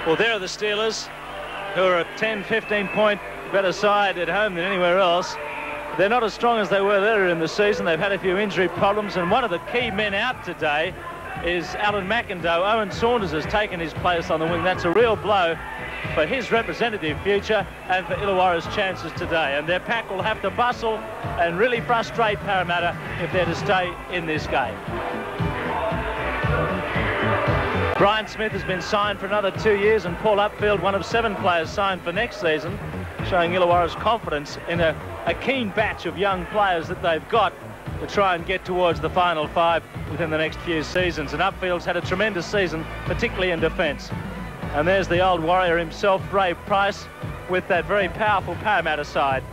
Well, there are the Steelers, who are a 10, 15-point better side at home than anywhere else. They're not as strong as they were earlier in the season. They've had a few injury problems, and one of the key men out today is Alan McIndoe. Owen Saunders has taken his place on the wing. That's a real blow for his representative future and for Illawarra's chances today. And their pack will have to bustle and really frustrate Parramatta if they're to stay in this game. Brian Smith has been signed for another 2 years, and Paul Upfield, one of 7 players signed for next season, showing Illawarra's confidence in a keen batch of young players that they've got to try and get towards the final 5 within the next few seasons. And Upfield's had a tremendous season, particularly in defence. And there's the old warrior himself, Ray Price, with that very powerful Parramatta side.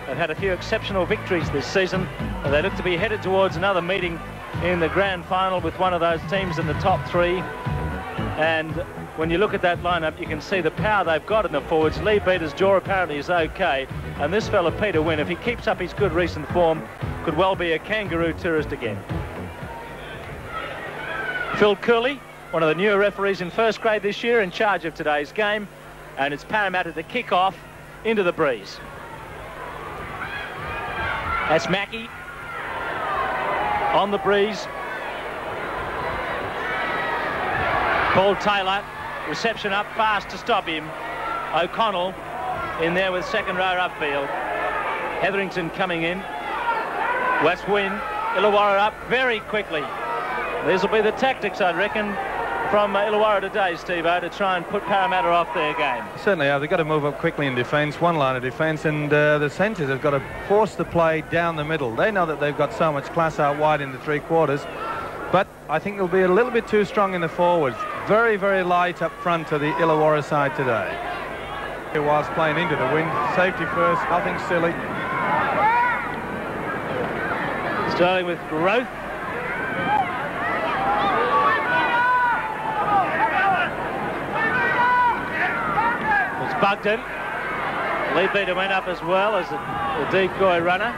They've had a few exceptional victories this season, and they look to be headed towards another meeting in the grand final with one of those teams in the top 3. And when you look at that lineup, you can see the power they've got in the forwards. Leabeater's jaw apparently is okay, and this fella Peter Wynn, if he keeps up his good recent form, could well be a kangaroo tourist again. Phil Cooley, one of the newer referees in first grade this year, in charge of today's game, and it's Parramatta to kick off into the breeze. That's Mackey on the breeze. Paul Taylor, reception up fast to stop him. O'Connell in there with second row Upfield. Hetherington coming in. West Wynn, Illawarra up very quickly. These will be the tactics, I'd reckon, from Illawarra today, Steve-O, to try and put Parramatta off their game. Certainly are. They've got to move up quickly in defence, one line of defence, and the centres have got to force the play down the middle. They know that they've got so much class out wide in the 3 quarters, but I think they'll be a little bit too strong in the forwards. Very, very light up front to the Illawarra side today. Whilst playing into the wind, safety first, nothing silly. Starting with Grothe. It's Bugden. Leabeater went up as well as a decoy runner.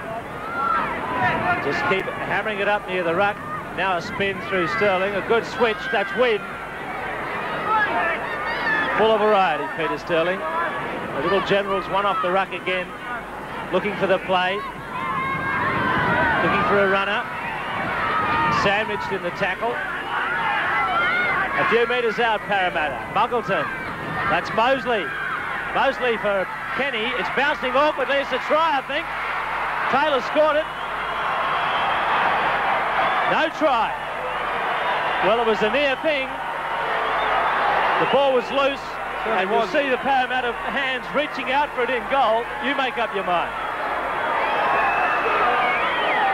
Just keep hammering it up near the ruck. Now a spin through Sterling. A good switch. That's Wynn. Full of variety, Peter Sterling. The little generals one off the ruck again. Looking for the play. Looking for a runner. Sandwiched in the tackle. A few metres out, Parramatta. Muggleton. That's Moseley. Moseley for Kenny. It's bouncing awkwardly. It's a try, I think. Taylor scored it. No try. Well, it was a near thing. The ball was loose, and we'll see the Parramatta hands reaching out for it in goal. You make up your mind.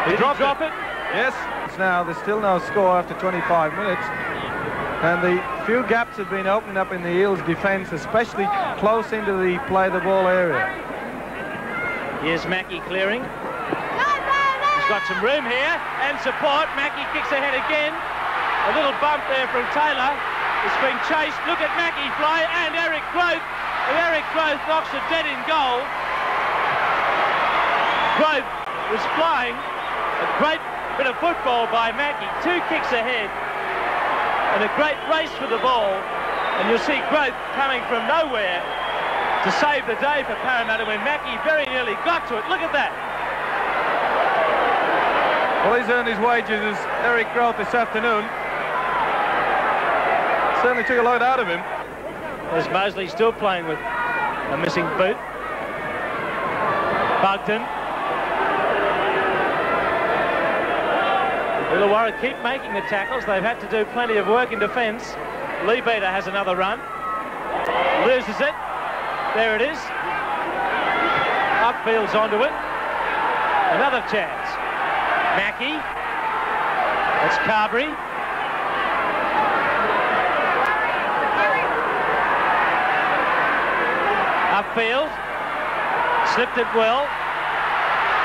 Did he drop it? Yes. Now there's still no score after 25 minutes, and the few gaps have been opened up in the Eels' defence, especially close into the play the ball area. Here's Mackey clearing. He's got some room here and support. Mackey kicks ahead again. A little bump there from Taylor. It's been chased. Look at Mackey fly, and Eric Grothe. And Eric Grothe knocks it dead in goal. Grothe was flying. A great bit of football by Mackey. 2 kicks ahead. And a great race for the ball. And you'll see Grothe coming from nowhere to save the day for Parramatta when Mackey very nearly got to it. Look at that. Well, he's earned his wages as Eric Grothe this afternoon. Certainly took a load out of him. There's Moseley still playing with a missing boot. Bugden. Illawarra keep making the tackles. They've had to do plenty of work in defence. Leabeater has another run. Loses it. There it is. Upfield's onto it. Another chance. Mackey. That's Carberry. Upfield. Slipped it well.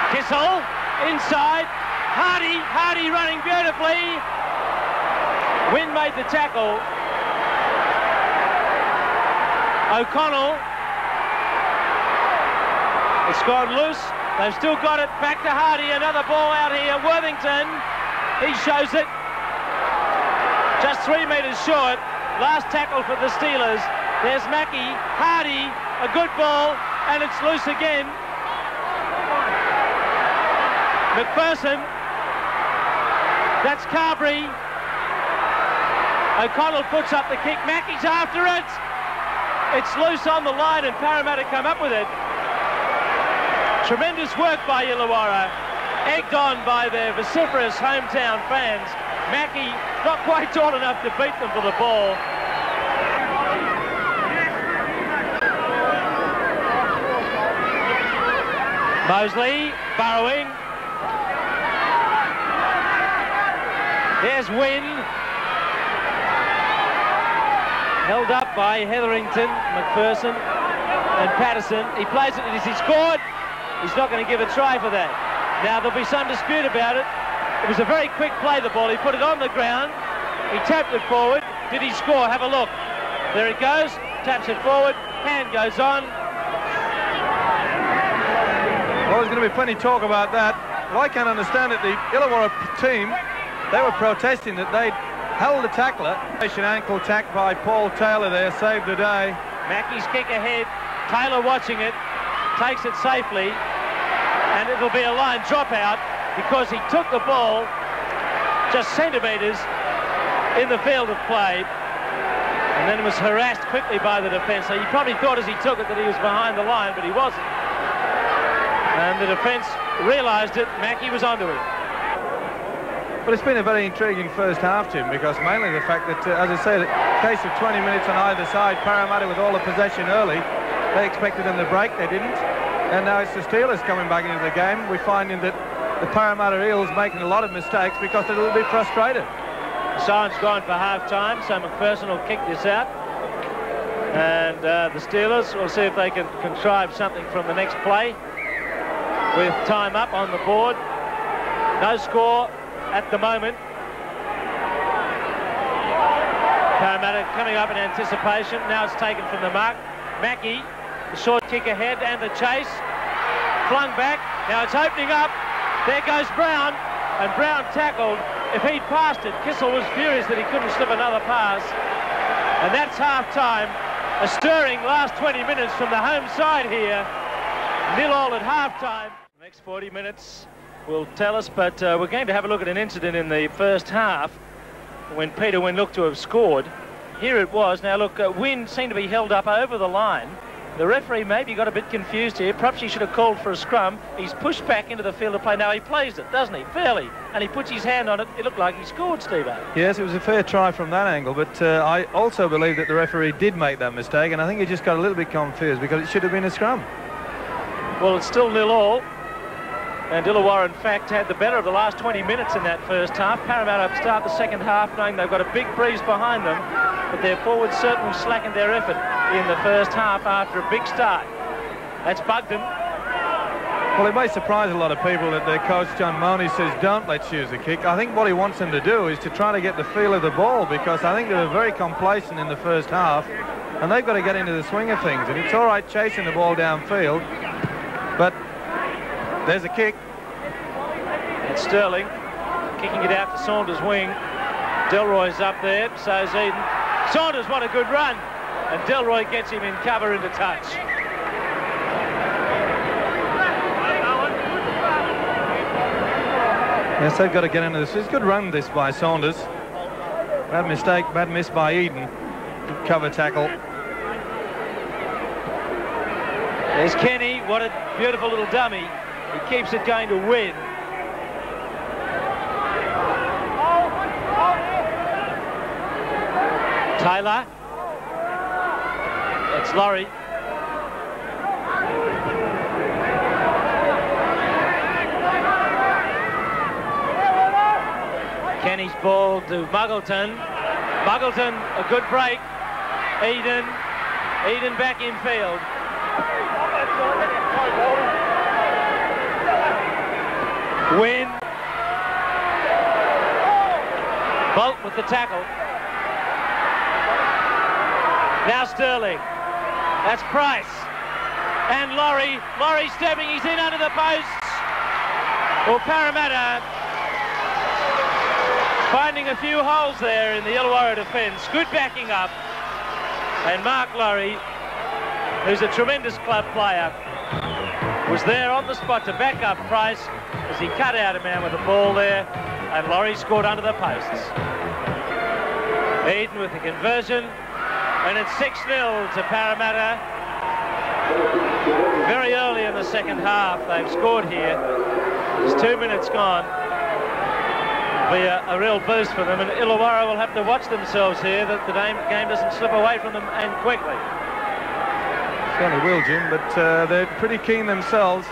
Kissell. Inside. Hardy running beautifully. Wynn made the tackle. O'Connell. It's gone loose. They've still got it. Back to Hardy. Another ball out here. Worthington. He shows it. Just 3 metres short. Last tackle for the Steelers. There's Mackey, Hardy, a good ball, and it's loose again. McPherson, that's Carberry. O'Connell puts up the kick, Mackey's after it. It's loose on the line and Parramatta come up with it. Tremendous work by Illawarra, egged on by their vociferous hometown fans. Mackey not quite tall enough to beat them for the ball. Moseley burrowing. There's Wynn. Held up by Hetherington, McPherson and Pattison. He plays it as he scored. He's not going to give a try for that. Now there'll be some dispute about it. It was a very quick play, the ball. He put it on the ground. He tapped it forward. Did he score? Have a look. There it goes. Taps it forward. Hand goes on. Well, there's going to be plenty of talk about that. But I can't understand it. The Illawarra team, they were protesting that they'd held the tackler. Ankle tack by Paul Taylor there, saved the day. Mackey's kick ahead. Taylor watching it. Takes it safely. And it'll be a line dropout because he took the ball just centimetres in the field of play. And then was harassed quickly by the defence. So he probably thought as he took it that he was behind the line, but he wasn't. And the defence realised it. Mackey was onto him. But it's been a very intriguing first half, Tim, because mainly the fact that, as I said, a case of 20 minutes on either side, Parramatta with all the possession early. They expected them to break, they didn't. And now it's the Steelers coming back into the game. We're finding that the Parramatta Eels making a lot of mistakes because they're a little bit frustrated. The sign's gone for half-time, so McPherson will kick this out. And the Steelers will see if they can contrive something from the next play. With time up on the board. No score at the moment. Parramatta coming up in anticipation. Now it's taken from the mark. Mackey, the short kick ahead and the chase. Flung back. Now it's opening up. There goes Browne. And Browne tackled. If he'd passed it, Kissell was furious that he couldn't slip another pass. And that's half-time. A stirring last 20 minutes from the home side here. 0-0 at half-time. Next 40 minutes will tell us, but we're going to have a look at an incident in the first half when Peter Wynn looked to have scored. Here it was. Now look, Wynn seemed to be held up over the line. The referee maybe got a bit confused here. Perhaps he should have called for a scrum. He's pushed back into the field of play. Now he plays it, doesn't he? Fairly. And he puts his hand on it. It looked like he scored, Steve-O. Yes, it was a fair try from that angle, but I also believe that the referee did make that mistake, and I think he just got a little bit confused because it should have been a scrum. Well, it's still 0-0. And Illawarra, in fact, had the better of the last 20 minutes in that first half. Parramatta start the second half knowing they've got a big breeze behind them, but their forwards certainly slackened their effort in the first half after a big start. That's Bugden. Well, it may surprise a lot of people that their coach, John Mooney, says don't let's use the kick. I think what he wants them to do is to try to get the feel of the ball, because I think they were very complacent in the first half, and they've got to get into the swing of things. And it's all right chasing the ball downfield, but there's a kick. It's Sterling kicking it out to Saunders' wing. Delroy's up there, so's Eden. Saunders, what a good run. And Delroy gets him in cover into touch. Yes, they've got to get into this. It's a good run this by Saunders. Bad mistake, bad miss by Eden. Good cover tackle. There's Kenny, what a beautiful little dummy. He keeps it going to Wynn. Taylor. It's Laurie. Kenny's ball to Muggleton. Muggleton, a good break. Eden back in field. Wynn. Bolt with the tackle. Now Sterling. That's Price. And Laurie. Laurie stepping. He's in under the posts. Well, Parramatta finding a few holes there in the Illawarra defence. Good backing up. And Mark Laurie, who's a tremendous club player, was there on the spot to back up Price as he cut out a man with the ball there, and Laurie scored under the posts. Eden with the conversion, and it's 6-0 to Parramatta. Very early in the second half they've scored here. There's 2 minutes gone. It'll be a real boost for them, and Illawarra will have to watch themselves here that the game doesn't slip away from them and quickly. Certainly will, Jim, but they're pretty keen themselves.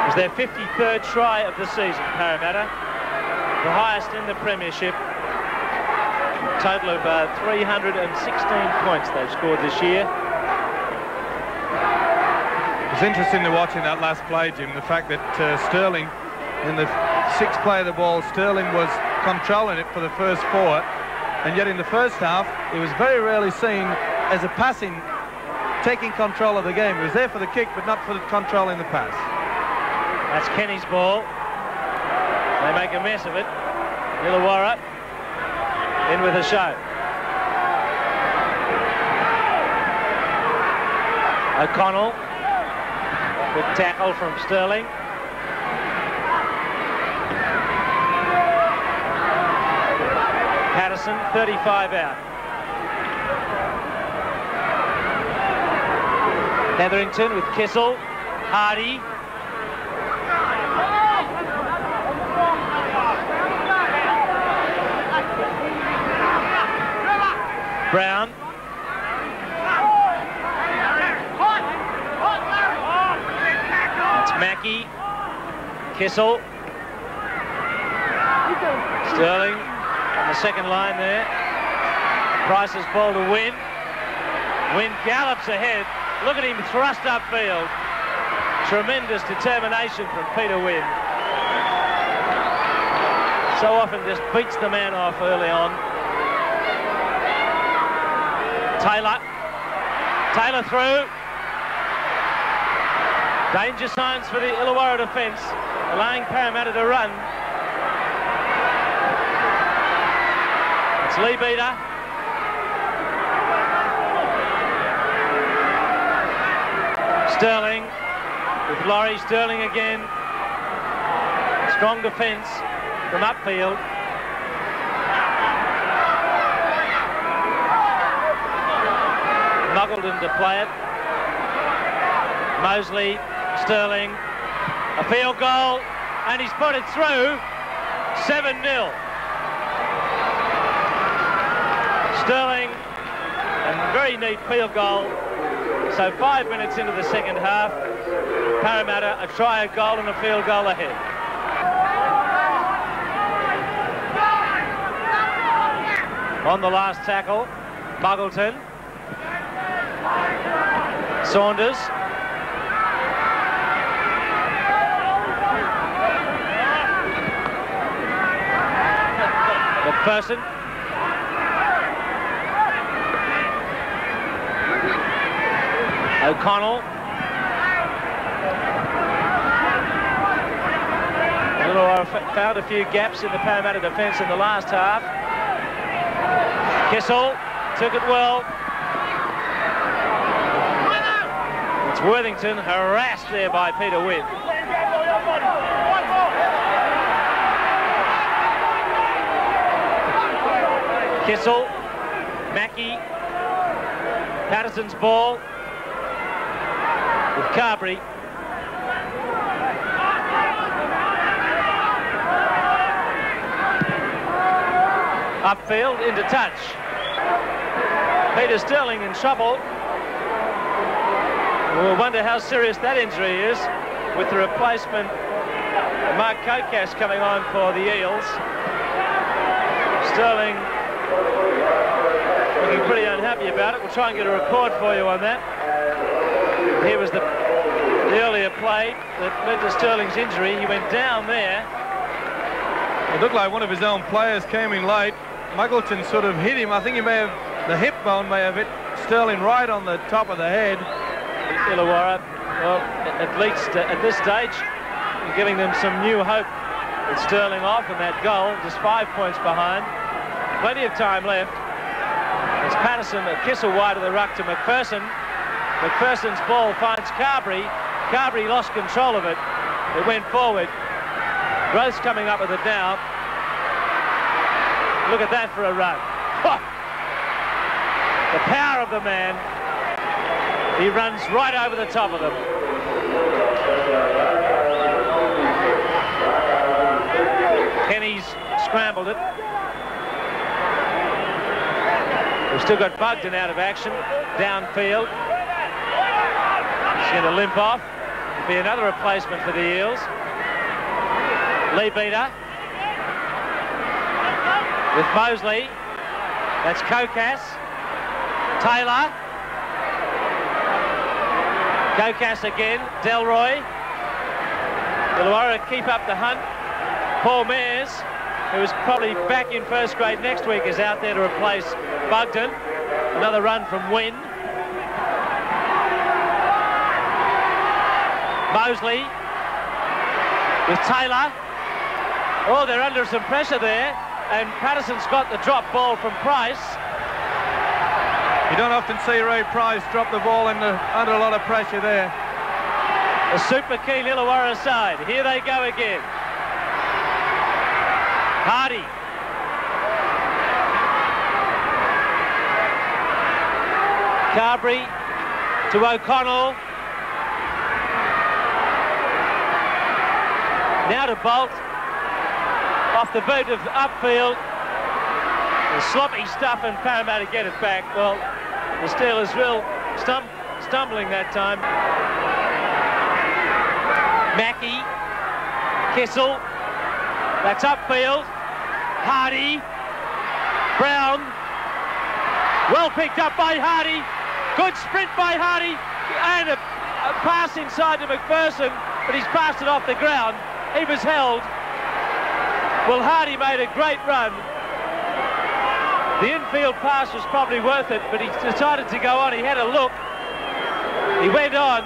It was their 53rd try of the season, Parramatta, the highest in the premiership. A total of 316 points they've scored this year. It was interesting to watch in that last play, Jim, the fact that Sterling, in the sixth play of the ball, Sterling was controlling it for the first four, and yet in the first half he was very rarely seen as a passing, taking control of the game. He was there for the kick, but not for the controlling the pass. That's Kenny's ball. They make a mess of it. Illawarra in with a show. O'Connell. Good tackle from Sterling. Pattison, 35 out. Hetherington with Kissell. Hardy. Browne. That's Mackey. Kissell. Sterling on the second line there. Price's ball to Wynn. Wynn gallops ahead. Look at him thrust upfield. Tremendous determination from Peter Wynn. So often just beats the man off early on. Taylor through. Danger signs for the Illawarra defence, allowing Parramatta to run. It's Leabeater. Sterling with Laurie. Sterling again. Strong defence from Upfield. Muggleton to play it. Moseley, Sterling, a field goal, and he's put it through. 7-0. Sterling, a very neat field goal. So 5 minutes into the second half, Parramatta a try, a goal and a field goal ahead. On the last tackle, Muggleton. Saunders. McPherson. O'Connell. Delroy found a few gaps in the Parramatta defence in the last half. Kissell took it well. It's Worthington harassed there by Peter Wynn. Kissell, Mackey, Pattison's ball with Carberry. Upfield into touch. Peter Sterling in trouble. We'll wonder how serious that injury is with the replacement Mark Kokas coming on for the Eels. Sterling looking pretty unhappy about it. We'll try and get a report for you on that. Here was the earlier play that led to Sterling's injury. He went down there. It looked like one of his own players came in late. Muggleton sort of hit him. I think he may have, the hip bone may have hit Sterling right on the top of the head. Illawarra, well, at least at this stage, giving them some new hope with Sterling off and that goal, just 5 points behind. Plenty of time left. It's Pattison, Kissell wide of the ruck to McPherson. McPherson's ball finds Carberry. Carberry lost control of it. It went forward. Grothe's coming up with it now. Look at that for a run. The power of the man. He runs right over the top of them. Kenny's scrambled it. We've still got Bugden out of action, downfield. He's going to limp off. It'll be another replacement for the Eels. Leabeater. With Moseley. That's Kokas. Taylor. Kokas again. Delroy. Illawarra keep up the hunt. Paul Mears, who is probably back in first grade next week, is out there to replace Bugden. Another run from Wynn. Moseley with Taylor. Oh, they're under some pressure there, and Pattison's got the drop ball from Price. You don't often see Ray Price drop the ball under a lot of pressure there. A super keen Illawarra side. Here they go again. Hardy. Carberry to O'Connell. Now to Bolt. Off the boot of Upfield. The sloppy stuff, and Parramatta get it back. Well, the Steelers will stumbling that time. Mackey. Kissell. That's Upfield. Hardy. Browne. Well picked up by Hardy. Good sprint by Hardy. And a pass inside to McPherson, but he's passed it off the ground. He was held. Well, Hardy made a great run. The infield pass was probably worth it, but he decided to go on. He had a look. He went on.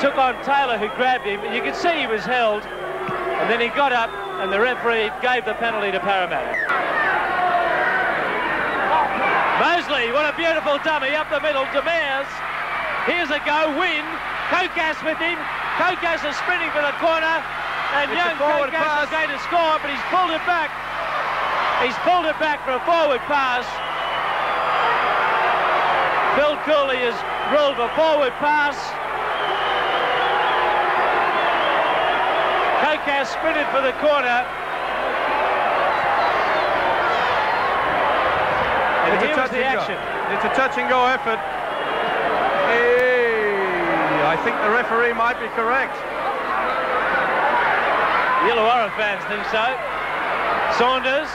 Took on Taylor, who grabbed him. And you could see he was held. And then he got up, and the referee gave the penalty to Parramatta. Moseley, what a beautiful dummy up the middle to Mears. Here's a go, Wynn. Kokas with him. Kokas is sprinting for the corner, and it's young Kokas is going to score, but he's pulled it back. He's pulled it back for a forward pass. Phil Cooley has ruled a forward pass. Kokas sprinted for the corner. And here was the action. It's a touch and go effort. Hey, I think the referee might be correct. The Illawarra fans think so. Saunders.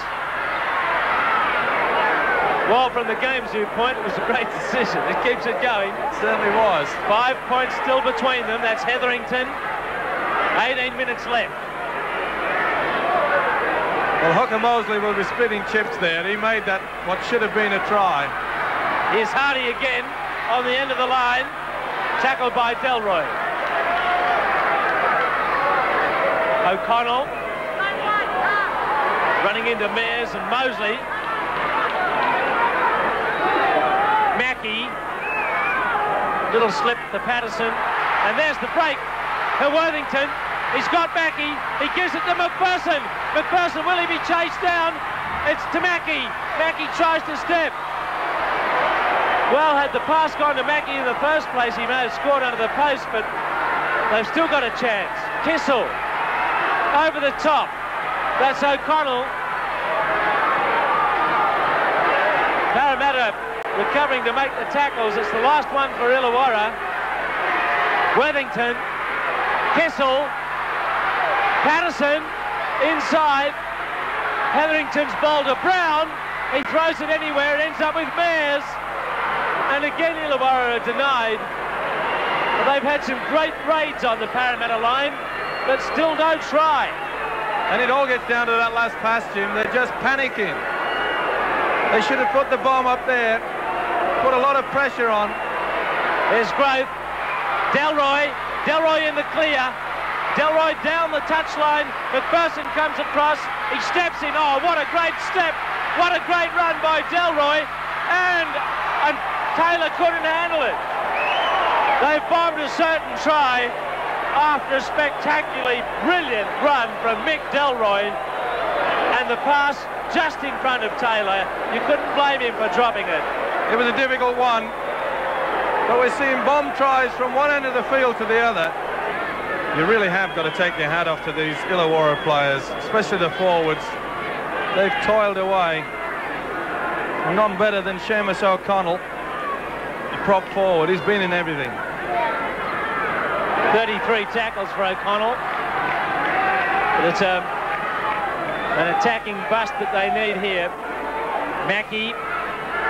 Well, from the game's viewpoint, it was a great decision. It keeps it going. It certainly was. 5 points still between them. That's Hetherington. 18 minutes left. Well, Hooker Moseley will be splitting chips there. He made that what should have been a try. Here's Hardy again on the end of the line. Tackled by Delroy. O'Connell running into Mears and Moseley. Mackey. Little slip to Pattison. And there's the break to Worthington. He's got Mackey. He gives it to McPherson. McPherson, will he be chased down? It's to Mackey. Mackey tries to step. Well, had the pass gone to Mackey in the first place, he may have scored under the post, but they've still got a chance. Kissell over the top. That's O'Connell. Parramatta recovering to make the tackles. It's the last one for Illawarra. Worthington. Kissell. Pattison inside. Hetherington's ball to Browne. He throws it anywhere. It ends up with Mears. And again, Illawarra are denied. Well, they've had some great raids on the Parramatta line, but still no try. And it all gets down to that last pass, Jim. They're just panicking. They should have put the bomb up there. Put a lot of pressure on. There's Grothe. Delroy. Delroy in the clear. Delroy down the touchline. McPherson comes across. He steps in. Oh, what a great step. What a great run by Delroy. and Taylor couldn't handle it. They bombed a certain try after a spectacularly brilliant run from Mick Delroy, and the pass just in front of Taylor. You couldn't blame him for dropping it. It was a difficult one, but we're seeing bomb tries from one end of the field to the other. You really have got to take your hat off to these Illawarra players, especially the forwards. They've toiled away. None better than Seamus O'Connell, the prop forward. He's been in everything. 33 tackles for O'Connell. But it's an attacking bust that they need here. Mackey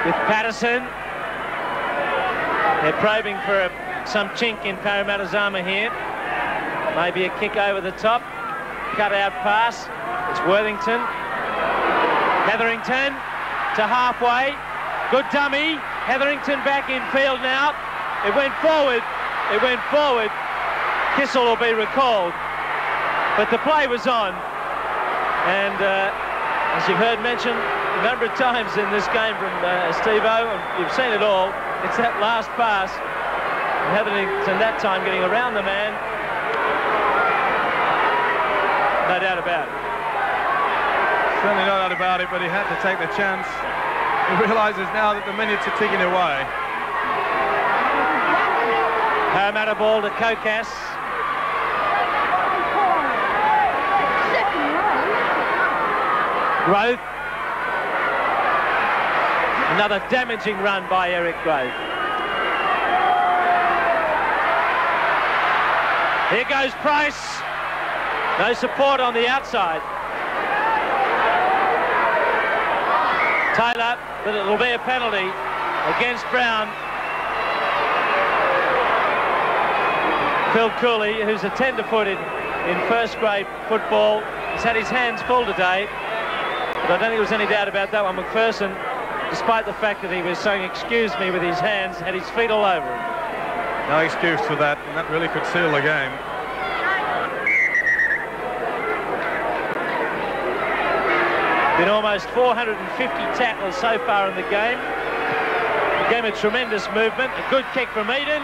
with Pattison. They're probing for some chink in Parramatta's armour here. Maybe a kick over the top. Cut out pass. It's Worthington. Hetherington to halfway. Good dummy. Hetherington back in field now. It went forward. It went forward. Kissell will be recalled. But the play was on. And as you've heard mentioned a number of times in this game from Steve-O, and you've seen it all, it's that last pass. And Hetherington that time getting around the man. No doubt about it. Certainly no doubt about it, but he had to take the chance. He realises now that the minutes are ticking away. Parramatta ball to Kokas. Grothe. Another damaging run by Eric Grothe. Here goes Price. No support on the outside. Taylor, but it will be a penalty against Browne. Phil Cooley, who's a tender-footed in first-grade football, has had his hands full today. But I don't think there was any doubt about that one. McPherson, despite the fact that he was saying excuse me with his hands, had his feet all over him. No excuse for that, and that really could seal the game. Been almost 450 tackles so far in the game. A game of tremendous movement. A good kick from Eden,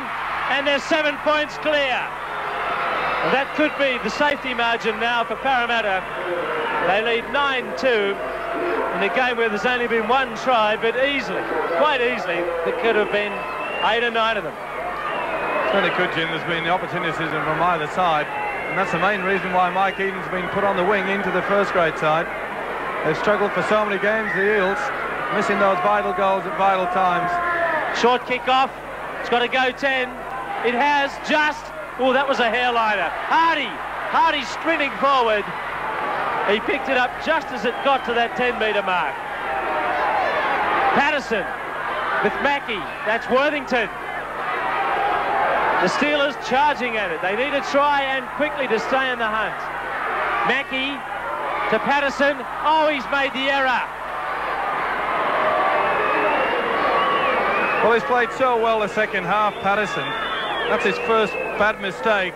and they're 7 points clear. And that could be the safety margin now for Parramatta. They lead 9-2 in a game where there's only been one try, but easily, quite easily, there could have been 8 or 9 of them. Certainly could, Jim. There's been the opportunism from either side, and that's the main reason why Mike Eden's been put on the wing into the first-grade side. They've struggled for so many games, the Eels, missing those vital goals at vital times. Short kick off. It's got to go 10. It has just... Oh, that was a hairliner. Hardy sprinting forward. He picked it up just as it got to that 10-metre mark. Pattison with Mackey. That's Worthington. The Steelers charging at it. They need to try and quickly to stay in the hunt. Mackey to Pattison. Oh, he's made the error. Well, he's played so well the second half, Pattison. That's his first bad mistake.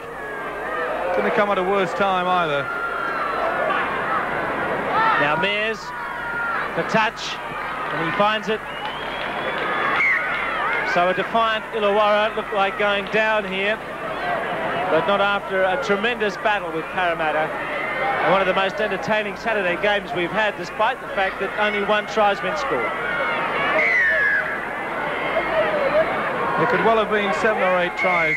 Couldn't come at a worse time either. Now Mears for touch, and he finds it. So a defiant Illawarra looked like going down here, but not after a tremendous battle with Parramatta. And one of the most entertaining Saturday games we've had, despite the fact that only one try's been scored. There could well have been 7 or 8 tries.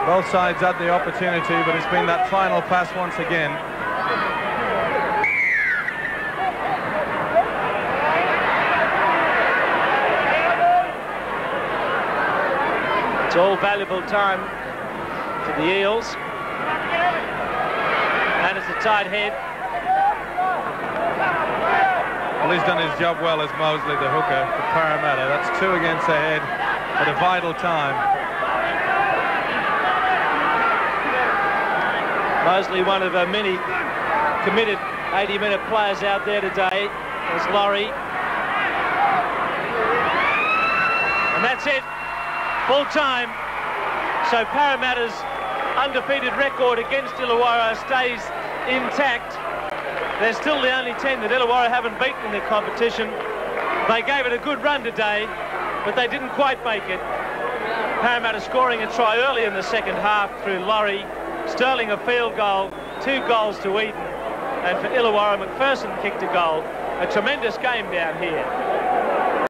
Both sides had the opportunity, but it's been that final pass once again. It's all valuable time for the Eels. And it's a tight head. Well, he's done his job well as Moseley, the hooker, for Parramatta. That's 2 against the head at a vital time. Moseley, one of many committed 80-minute players out there today. There's Laurie. And that's it. Full time. So Parramatta's undefeated record against Illawarra stays intact. They're still the only team that Illawarra haven't beaten in the competition. They gave it a good run today, but they didn't quite make it. Parramatta scoring a try early in the second half through Laurie. Sterling a field goal, 2 goals to Eden. And for Illawarra, McPherson kicked a goal. A tremendous game down here.